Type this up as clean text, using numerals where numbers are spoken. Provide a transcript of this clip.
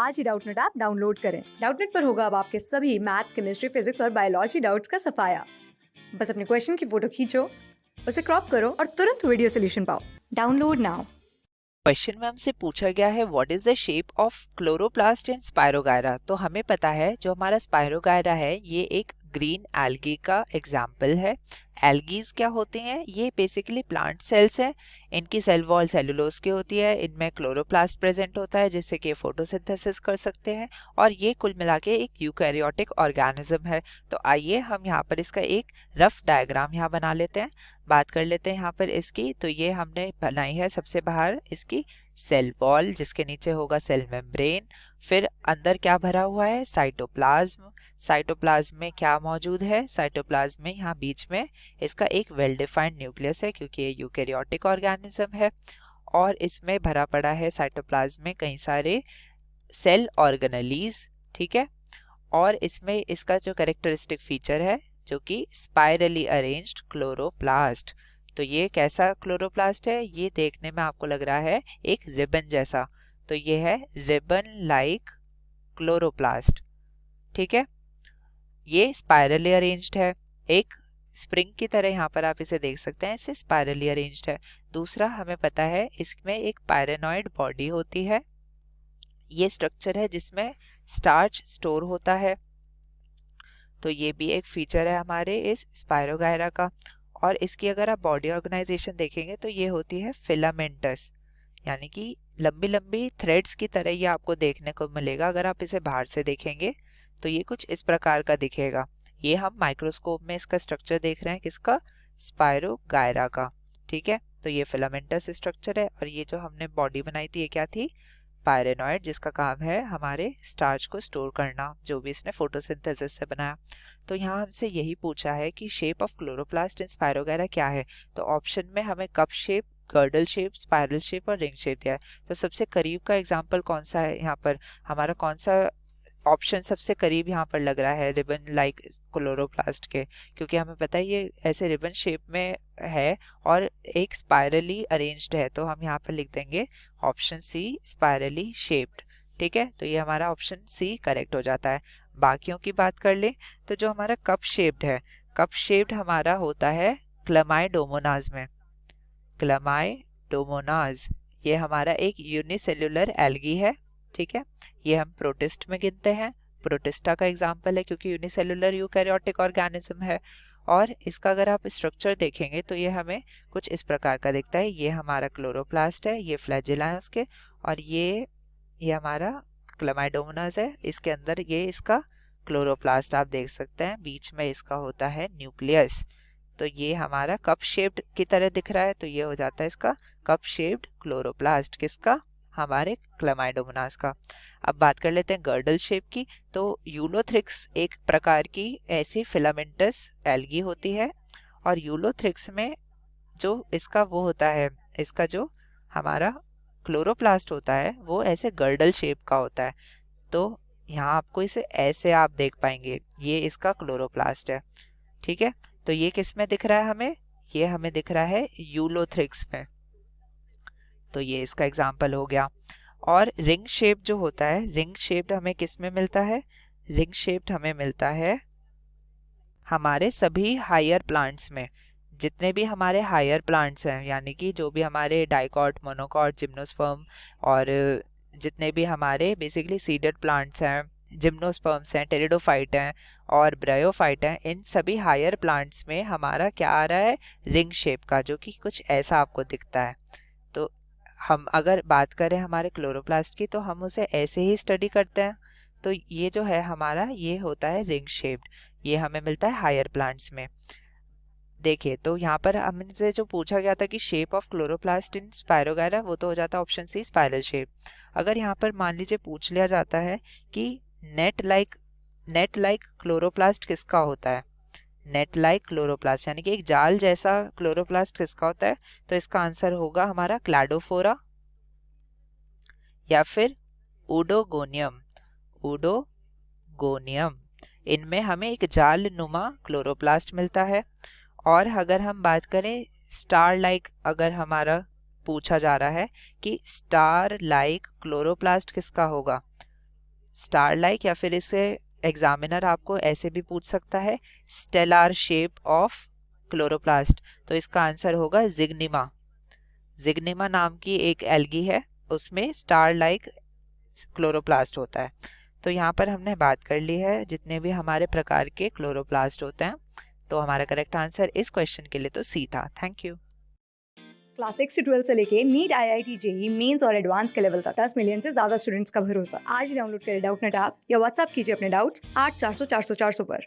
आज ही Doubtnut app download करें। Doubtnut पर होगा अब आपके सभी मैथ्स, केमिस्ट्री, फिजिक्स और बायोलॉजी डाउट्स का सफाया। बस अपने क्वेश्चन की फोटो खींचो, उसे क्रॉप करो और तुरंत वीडियो सोल्यूशन पाओ। Download now. क्वेश्चन में हमसे पूछा गया है what is the shape of chloroplast in spirogyra. तो हमें पता है जो हमारा स्पायरोगायरा है ये एक ग्रीन एल्गी का एग्जाम्पल है। एल्गीज क्या होते हैं? ये बेसिकली प्लांट सेल्स हैं। इनकी सेल वॉल सेलुलोज की होती है, इनमें क्लोरोप्लास्ट प्रेजेंट होता है जिससे कि फोटोसिंथेसिस कर सकते हैं और ये कुल मिला के एक यूकैरियोटिक ऑर्गेनिज्म है। तो आइए हम यहाँ पर इसका एक रफ डायग्राम यहाँ बना लेते हैं, बात कर लेते हैं यहाँ पर इसकी। तो ये हमने बनाई है सबसे बाहर इसकी सेल वॉल, जिसके नीचे होगा सेल मेम्ब्रेन। फिर अंदर क्या भरा हुआ है? साइटोप्लाज्म। साइटोप्लाज्म में क्या मौजूद है? साइटोप्लाज्म में यहाँ बीच में इसका एक वेल डिफाइंड न्यूक्लियस है क्योंकि ये यूकैरियोटिक ऑर्गेनिज्म है। और इसमें भरा पड़ा है साइटोप्लाज्म में कई सारे सेल ऑर्गेनेलीज, ठीक है। और इसमें इसका जो कैरेक्टरिस्टिक फीचर है जो कि स्पाइरली अरेंज्ड क्लोरोप्लास्ट। तो ये कैसा क्लोरोप्लास्ट है? ये देखने में आपको लग रहा है एक रिबन जैसा, तो ये है रिबन लाइक क्लोरोप्लास्ट, ठीक है। ये स्पाइरली अरेंज्ड है, एक स्प्रिंग की तरह यहाँ पर आप इसे देख सकते हैं, इसे स्पाइरली अरेंज्ड है। दूसरा हमें पता है इसमें एक पायरेनॉइड बॉडी होती है, ये स्ट्रक्चर है जिसमें स्टार्च स्टोर होता है। तो ये भी एक फीचर है हमारे इस स्पायरोगायरा का। और इसकी अगर आप बॉडी ऑर्गेनाइजेशन देखेंगे तो ये होती है फिलामेंटस, यानी कि लंबी लंबी थ्रेड्स की तरह ये आपको देखने को मिलेगा। अगर आप इसे बाहर से देखेंगे तो ये कुछ इस प्रकार का दिखेगा। ये हम माइक्रोस्कोप में इसका स्ट्रक्चर देख रहे हैं, किसका? स्पायरोगायरा का, ठीक है। तो ये फिलामेंटस स्ट्रक्चर है और ये जो हमने बॉडी बनाई थी ये क्या थी? पायरेनॉइड, जिसका काम है हमारे स्टार्च को स्टोर करना, जो भी इसने फोटोसिंथेसिस से बनाया। तो यहाँ हमसे यही पूछा है कि shape of chloroplast in spirogyra क्या है। तो ऑप्शन में हमें cup shape, girdle shape, spiral shape और रिंग शेप दिया है। तो सबसे करीब का एग्जांपल कौन सा है यहाँ पर? हमारा कौन सा ऑप्शन सबसे करीब यहाँ पर लग रहा है रिबन लाइक क्लोरोप्लास्ट के? क्योंकि हमें पता है ये ऐसे रिबन शेप में है और एक स्पाइरली अरेंज्ड है, तो हम यहाँ पर लिख देंगे ऑप्शन सी, स्पाइरली शेप्ड, ठीक है। तो ये हमारा ऑप्शन सी करेक्ट हो जाता है। बाकियों की बात कर ले तो जो हमारा कप शेप्ड है, कप शेप्ड हमारा होता है क्लमाइडोमोनाज में। क्लमाइडोमोनाज ये हमारा एक यूनिसेल्युलर एल्गी है, ठीक है। ये हम प्रोटिस्ट में गिनते हैं, प्रोटिस्टा का एग्जाम्पल है क्योंकि यूनिसेल्युलर यूकैरियोटिक ऑर्गेनिज्म है। और इसका अगर आप स्ट्रक्चर देखेंगे तो ये हमें कुछ इस प्रकार का दिखता है। ये हमारा क्लोरोप्लास्ट है, ये फ्लैजिला है उसके, और ये हमारा क्लमाइडोमोनास है, इसके अंदर ये इसका क्लोरोप्लास्ट आप देख सकते हैं, बीच में इसका होता है न्यूक्लियस। तो ये हमारा कप शेप्ड की तरह दिख रहा है, तो ये हो जाता है इसका कप शेप्ड क्लोरोप्लास्ट, किसका? हमारे क्लमाइडोमोनास का। अब बात कर लेते हैं गर्डल शेप की। तो यूलोथ्रिक्स एक प्रकार की ऐसी फिलामेंटस एल्गी होती है और यूलोथ्रिक्स में जो इसका वो होता है, इसका जो हमारा क्लोरोप्लास्ट होता है वो ऐसे गर्डल शेप का होता है। तो यहाँ आपको इसे ऐसे आप देख पाएंगे, ये इसका क्लोरोप्लास्ट है, ठीक है। तो ये किस में दिख रहा है हमें? ये हमें दिख रहा है यूलोथ्रिक्स में। तो ये इसका एग्जाम्पल हो गया। और रिंग शेप जो होता है, रिंग शेप्ड हमें किस में मिलता है? रिंग शेप्ड हमें मिलता है हमारे सभी हायर प्लांट्स में। जितने भी हमारे हायर प्लांट्स हैं, यानी कि जो भी हमारे डाइकॉट, मोनोकॉट, जिम्नोस्पर्म और जितने भी हमारे बेसिकली सीडेड प्लांट्स हैं, जिम्नोस्पर्म्स हैं, टेरिडोफाइट हैं और ब्रायोफाइट हैं, इन सभी हायर प्लांट्स में हमारा क्या आ रहा है? रिंग शेप का, जो कि कुछ ऐसा आपको दिखता है। तो हम अगर बात करें हमारे क्लोरोप्लास्ट की तो हम उसे ऐसे ही स्टडी करते हैं। तो ये जो है हमारा ये होता है रिंग शेप्ड, ये हमें मिलता है हायर प्लांट्स में। देखिए तो यहाँ पर हमसे जो पूछा गया था कि shape of chloroplast in spirogyra, वो तो हो जाता है ऑप्शन सी, स्पाइरल शेप। अगर यहाँ पर मान लीजिए पूछ लिया जाता है कि नेट लाइक क्लोरोप्लास्ट किसका होता है? नेट लाइक क्लोरोप्लास्ट यानी कि एक जाल जैसा क्लोरोप्लास्ट किसका होता है? तो इसका आंसर होगा हमारा क्लैडोफोरा या फिर उडोगोनियम। उडोगोनियम, इनमें हमें एक जाल नुमा क्लोरोप्लास्ट मिलता है। और अगर हम बात करें स्टार लाइक, अगर हमारा पूछा जा रहा है कि स्टार लाइक क्लोरोप्लास्ट किसका होगा, स्टार लाइक, या फिर इसे एग्जामिनर आपको ऐसे भी पूछ सकता है, स्टेलार शेप ऑफ क्लोरोप्लास्ट। तो इसका आंसर होगा जिग्निमा। जिग्निमा नाम की एक एल्गी है, उसमें स्टार लाइक क्लोरोप्लास्ट होता है। तो यहाँ पर हमने बात कर ली है जितने भी हमारे प्रकार के क्लोरोप्लास्ट होते हैं। तो हमारा करेक्ट आंसर इस क्वेश्चन के लिए तो सी था। Thank you. क्लास 6 से 12 से लेके नीट, IIT, जेई मेंस और एडवांस के लेवल तक 10 मिलियन से ज्यादा स्टूडेंट्स का भरोसा। आज ही डाउनलोड करें डाउटनेट ऐप या व्हाट्सएप कीजिए अपने डाउट्स 8400 400 400 पर।